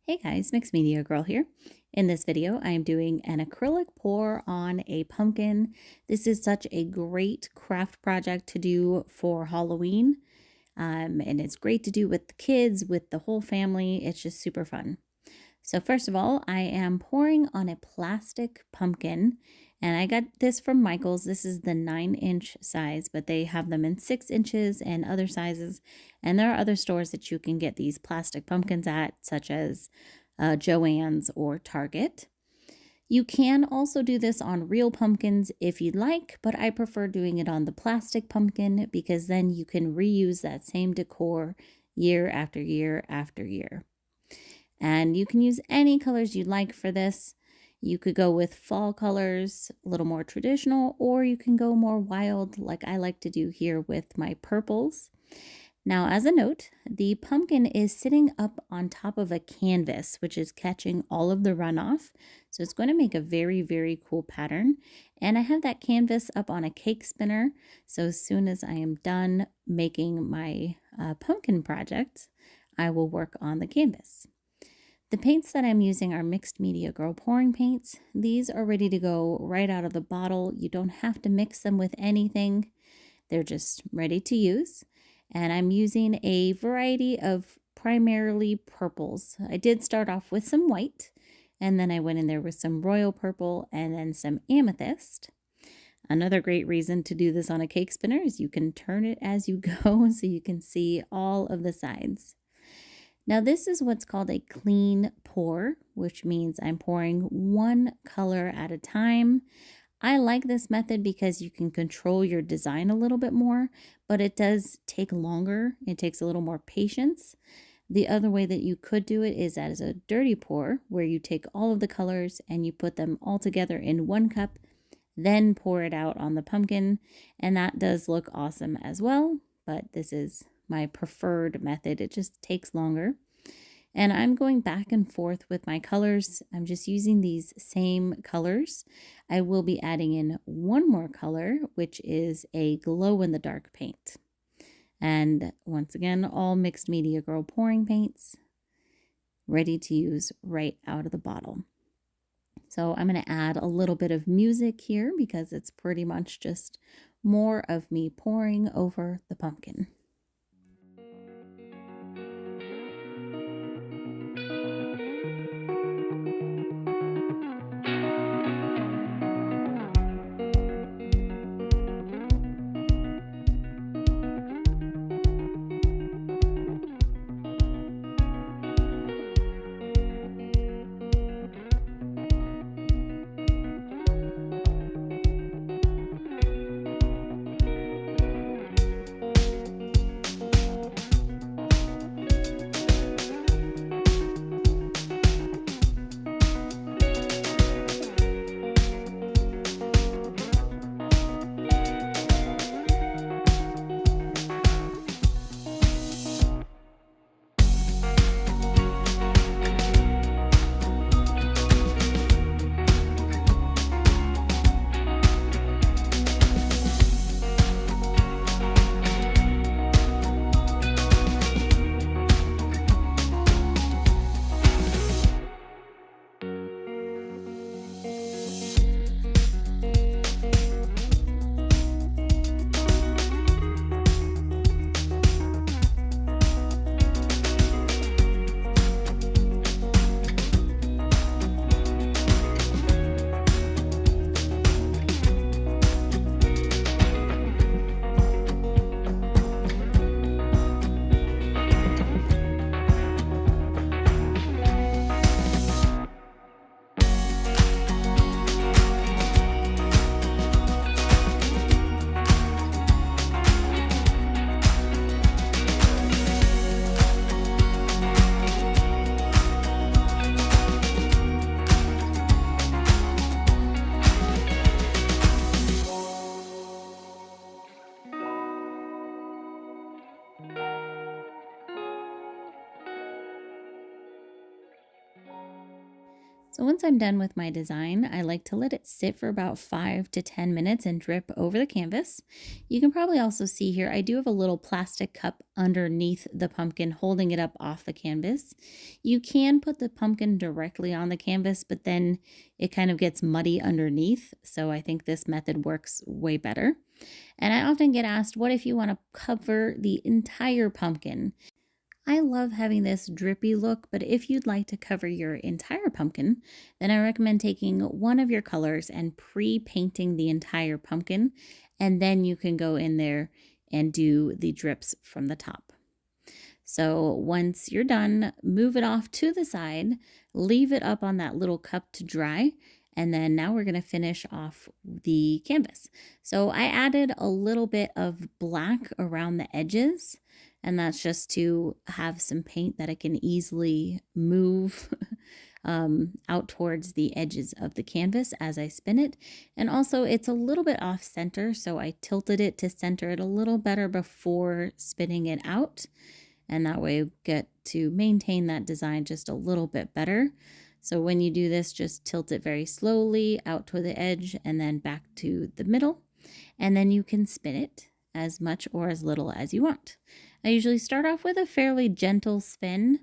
Hey guys, Mixed Media Girl here. In this video, I am doing an acrylic pour on a pumpkin. This is such a great craft project to do for Halloween. And it's great to do with the kids, with the whole family. It's just super fun. So first of all, I am pouring on a plastic pumpkin, and I got this from Michael's. This is the 9-inch size, but they have them in 6 inches and other sizes. And there are other stores that you can get these plastic pumpkins at, such as Joann's or Target. You can also do this on real pumpkins if you'd like, but I prefer doing it on the plastic pumpkin because then you can reuse that same decor year after year after year. And you can use any colors you like for this. You could go with fall colors, a little more traditional, or you can go more wild like I like to do here with my purples. Now, as a note, the pumpkin is sitting up on top of a canvas, which is catching all of the runoff. So it's going to make a very, very cool pattern. And I have that canvas up on a cake spinner. So as soon as I am done making my pumpkin project, I will work on the canvas. The paints that I'm using are Mixed Media Girl pouring paints. These are ready to go right out of the bottle. You don't have to mix them with anything. They're just ready to use. And I'm using a variety of primarily purples. I did start off with some white, and then I went in there with some royal purple and then some amethyst. Another great reason to do this on a cake spinner is you can turn it as you go so you can see all of the sides. Now this is what's called a clean pour, which means I'm pouring one color at a time. I like this method because you can control your design a little bit more, but it does take longer. It takes a little more patience. The other way that you could do it is as a dirty pour, where you take all of the colors and you put them all together in one cup, then pour it out on the pumpkin, and that does look awesome as well, but this is my preferred method. It just takes longer. And I'm going back and forth with my colors. I'm just using these same colors. I will be adding in one more color, which is a glow-in-the-dark paint. And once again, all Mixed Media Girl pouring paints, ready to use right out of the bottle. So I'm going to add a little bit of music here because it's pretty much just more of me pouring over the pumpkin. So once I'm done with my design, I like to let it sit for about 5 to 10 minutes and drip over the canvas. You can probably also see here, I do have a little plastic cup underneath the pumpkin holding it up off the canvas. You can put the pumpkin directly on the canvas, but then it kind of gets muddy underneath. So I think this method works way better. And I often get asked, what if you want to cover the entire pumpkin? I love having this drippy look, but if you'd like to cover your entire pumpkin, then I recommend taking one of your colors and pre-painting the entire pumpkin, and then you can go in there and do the drips from the top. So once you're done, move it off to the side, leave it up on that little cup to dry, and then now we're going to finish off the canvas. So I added a little bit of black around the edges, and that's just to have some paint that I can easily move out towards the edges of the canvas as I spin it. And also it's a little bit off center, so I tilted it to center it a little better before spinning it out. And that way get to maintain that design just a little bit better. So when you do this, just tilt it very slowly out to the edge and then back to the middle. And then you can spin it as much or as little as you want. I usually start off with a fairly gentle spin.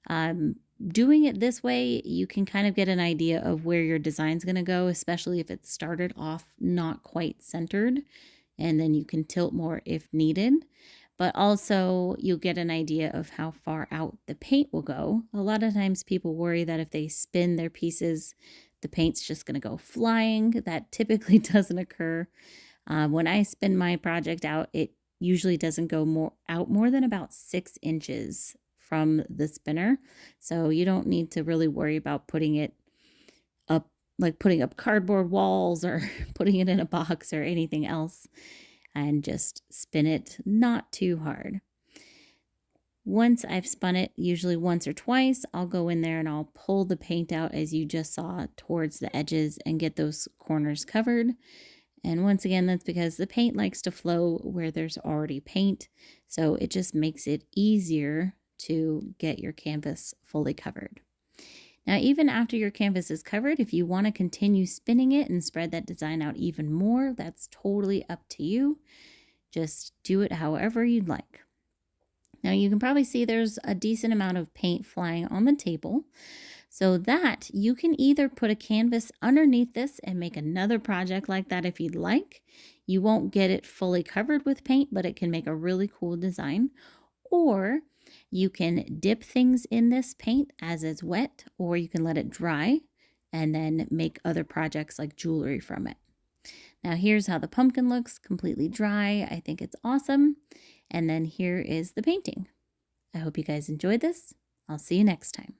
Doing it this way, you can kind of get an idea of where your design's going to go, especially if it started off not quite centered, and then you can tilt more if needed. But also you'll get an idea of how far out the paint will go. A lot of times people worry that if they spin their pieces, the paint's just going to go flying. That typically doesn't occur. When I spin my project out, it usually doesn't go more than about 6 inches from the spinner. So you don't need to really worry about putting it up, like putting up cardboard walls or putting it in a box or anything else. And just spin it not too hard. Once I've spun it, usually once or twice, I'll go in there and I'll pull the paint out as you just saw towards the edges and get those corners covered. And once again, that's because the paint likes to flow where there's already paint. So it just makes it easier to get your canvas fully covered. Now, even after your canvas is covered, if you want to continue spinning it and spread that design out even more, that's totally up to you. Just do it however you'd like. Now, you can probably see there's a decent amount of paint flying on the table, so that you can either put a canvas underneath this and make another project like that if you'd like. You won't get it fully covered with paint, but it can make a really cool design. Or you can dip things in this paint as it's wet, or you can let it dry and then make other projects like jewelry from it. Now here's how the pumpkin looks, completely dry. I think it's awesome. And then here is the painting. I hope you guys enjoyed this. I'll see you next time.